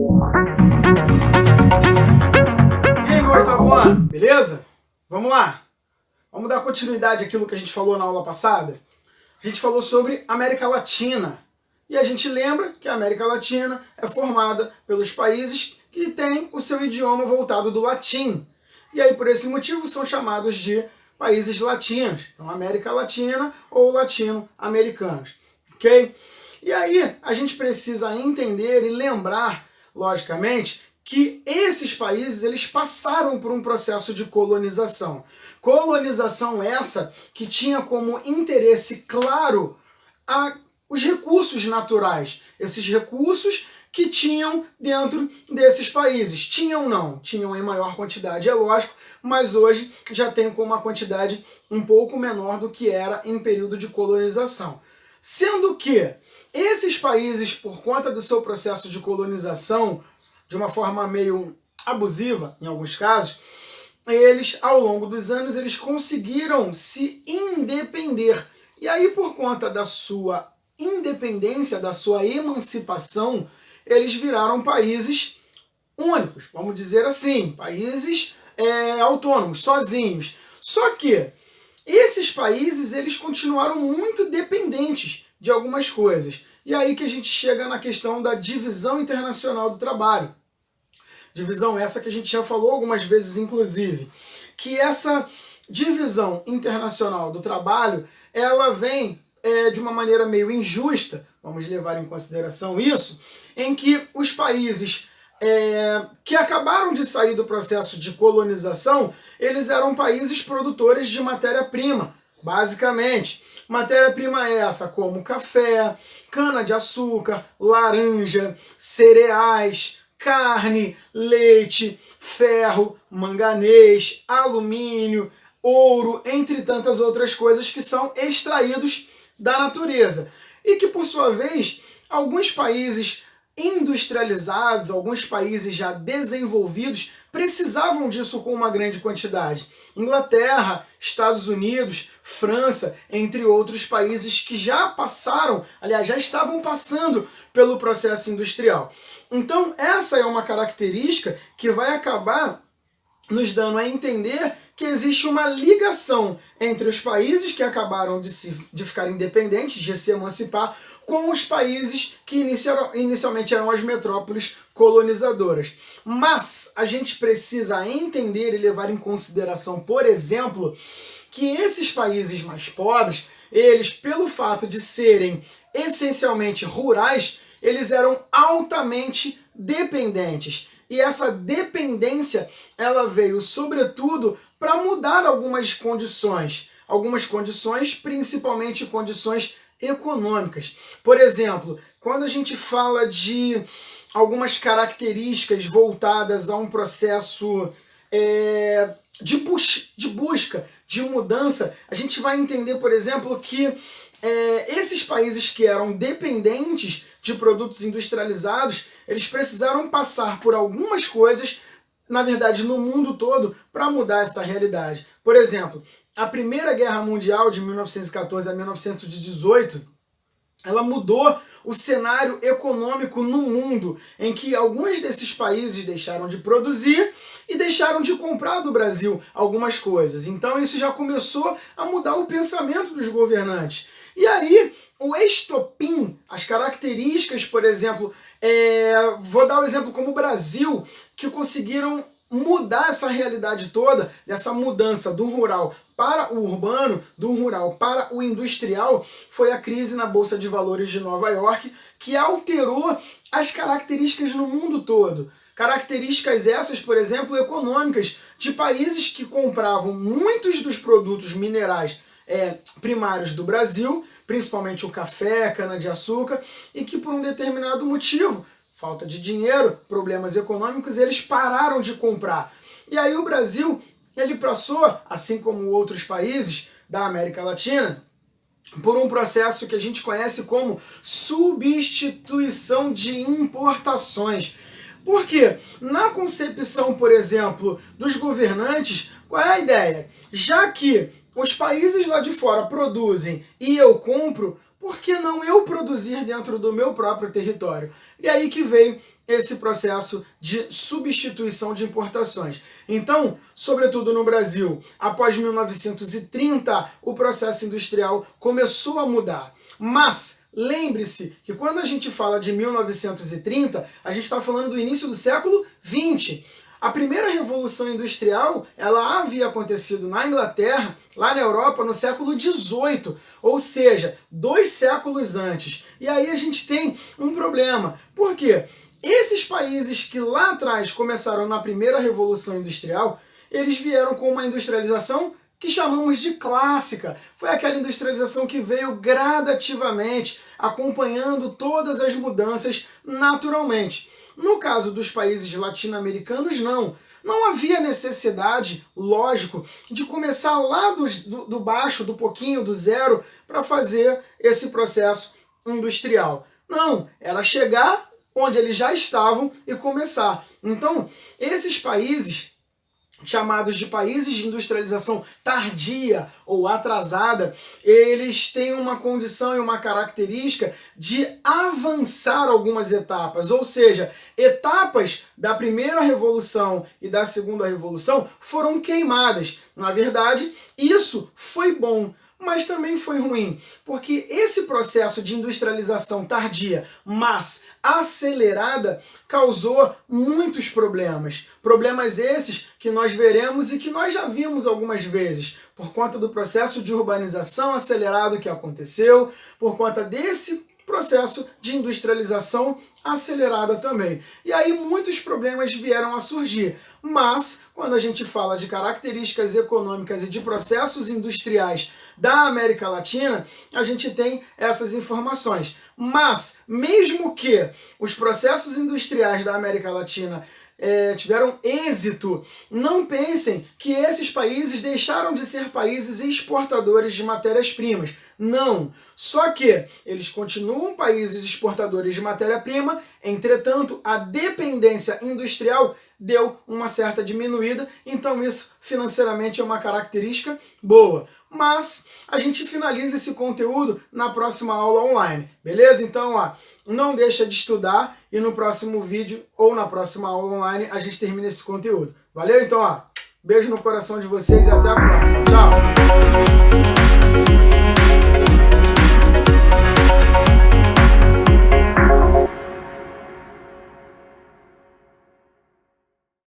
E aí, meu oitavo ano, beleza? Vamos lá. Vamos dar continuidade àquilo que a gente falou na aula passada. A gente falou sobre América Latina. E a gente lembra que a América Latina é formada pelos países que têm o seu idioma voltado do latim. E aí, por esse motivo, são chamados de países latinos. Então, América Latina ou latino-americanos. Ok? E aí, a gente precisa entender e lembrar, logicamente, que esses países eles passaram por um processo de colonização. Colonização essa que tinha como interesse claro os recursos naturais. Esses recursos que tinham dentro desses países. Tinham não, tinham em maior quantidade, é lógico, mas hoje já tem com uma quantidade um pouco menor do que era em período de colonização. Sendo que esses países, por conta do seu processo de colonização, de uma forma meio abusiva, em alguns casos, eles, ao longo dos anos, eles conseguiram se independer. E aí, por conta da sua independência, da sua emancipação, eles viraram países únicos, vamos dizer assim, países autônomos, sozinhos. Só que esses países, eles continuaram muito dependentes de algumas coisas. E aí que a gente chega na questão da divisão internacional do trabalho. Divisão essa que a gente já falou algumas vezes, inclusive. Que essa divisão internacional do trabalho, ela vem de uma maneira meio injusta, vamos levar em consideração isso, em que os países que acabaram de sair do processo de colonização, eles eram países produtores de matéria-prima, basicamente. Matéria-prima essa como café, cana-de-açúcar, laranja, cereais, carne, leite, ferro, manganês, alumínio, ouro, entre tantas outras coisas que são extraídos da natureza. E que, por sua vez, alguns países industrializados, alguns países já desenvolvidos, precisavam disso com uma grande quantidade. Inglaterra, Estados Unidos, França, entre outros países que já passaram, aliás, já estavam passando pelo processo industrial. Então, essa é uma característica que vai acabar nos dando a entender que existe uma ligação entre os países que acabaram de ficar independentes, de se emancipar, com os países que inicialmente eram as metrópoles colonizadoras. Mas a gente precisa entender e levar em consideração, por exemplo, que esses países mais pobres, eles, pelo fato de serem essencialmente rurais, eles eram altamente dependentes. E essa dependência, ela veio sobretudo para mudar algumas condições, principalmente condições econômicas. Por exemplo, quando a gente fala de algumas características voltadas a um processo de busca, de mudança, a gente vai entender, por exemplo, que esses países que eram dependentes de produtos industrializados, eles precisaram passar por algumas coisas, na verdade no mundo todo, para mudar essa realidade. Por exemplo, a Primeira Guerra Mundial de 1914 a 1918, ela mudou o cenário econômico no mundo, em que alguns desses países deixaram de produzir e deixaram de comprar do Brasil algumas coisas. Então isso já começou a mudar o pensamento dos governantes. E aí, o estopim, as características, por exemplo, vou dar o exemplo como o Brasil, que conseguiram mudar essa realidade toda, dessa mudança do rural para o urbano, do rural para o industrial, foi a crise na Bolsa de Valores de Nova York, que alterou as características no mundo todo. Características essas, por exemplo, econômicas, de países que compravam muitos dos produtos minerais primários do Brasil, principalmente o café, cana-de-açúcar, e que por um determinado motivo, falta de dinheiro, problemas econômicos, eles pararam de comprar. E aí o Brasil, ele passou, assim como outros países da América Latina, por um processo que a gente conhece como substituição de importações. Por quê? Na concepção, por exemplo, dos governantes, qual é a ideia? Já que os países lá de fora produzem e eu compro, por que não eu produzir dentro do meu próprio território? E aí que veio esse processo de substituição de importações. Então, sobretudo no Brasil, após 1930, o processo industrial começou a mudar. Mas lembre-se que quando a gente fala de 1930, a gente está falando do início do século XX. A primeira revolução industrial, ela havia acontecido na Inglaterra, lá na Europa, no século XVIII, ou seja, 2 séculos antes. E aí a gente tem um problema. Por quê? Esses países que lá atrás começaram na primeira revolução industrial, eles vieram com uma industrialização que chamamos de clássica. Foi aquela industrialização que veio gradativamente, acompanhando todas as mudanças naturalmente. No caso dos países latino-americanos, não. Não havia necessidade, lógico, de começar lá do baixo, do pouquinho, do zero, para fazer esse processo industrial. Não, era chegar onde eles já estavam e começar. Então, esses países, chamados de países de industrialização tardia ou atrasada, eles têm uma condição e uma característica de avançar algumas etapas, ou seja, etapas da primeira revolução e da segunda revolução foram queimadas. Na verdade, isso foi bom, mas também foi ruim, porque esse processo de industrialização tardia, mas acelerada, causou muitos problemas. Problemas esses que nós veremos e que nós já vimos algumas vezes, por conta do processo de urbanização acelerado que aconteceu, por conta desse processo de industrialização acelerada também. E aí muitos problemas vieram a surgir. Mas, quando a gente fala de características econômicas e de processos industriais da América Latina, a gente tem essas informações. Mas, mesmo que os processos industriais da América Latina tiveram êxito, não pensem que esses países deixaram de ser países exportadores de matérias-primas. Não. Só que eles continuam países exportadores de matéria-prima, entretanto, a dependência industrial deu uma certa diminuída, então isso financeiramente é uma característica boa. Mas a gente finaliza esse conteúdo na próxima aula online, beleza? Então, não deixa de estudar e no próximo vídeo ou na próxima aula online a gente termina esse conteúdo. Valeu? Então, beijo no coração de vocês e até a próxima. Tchau!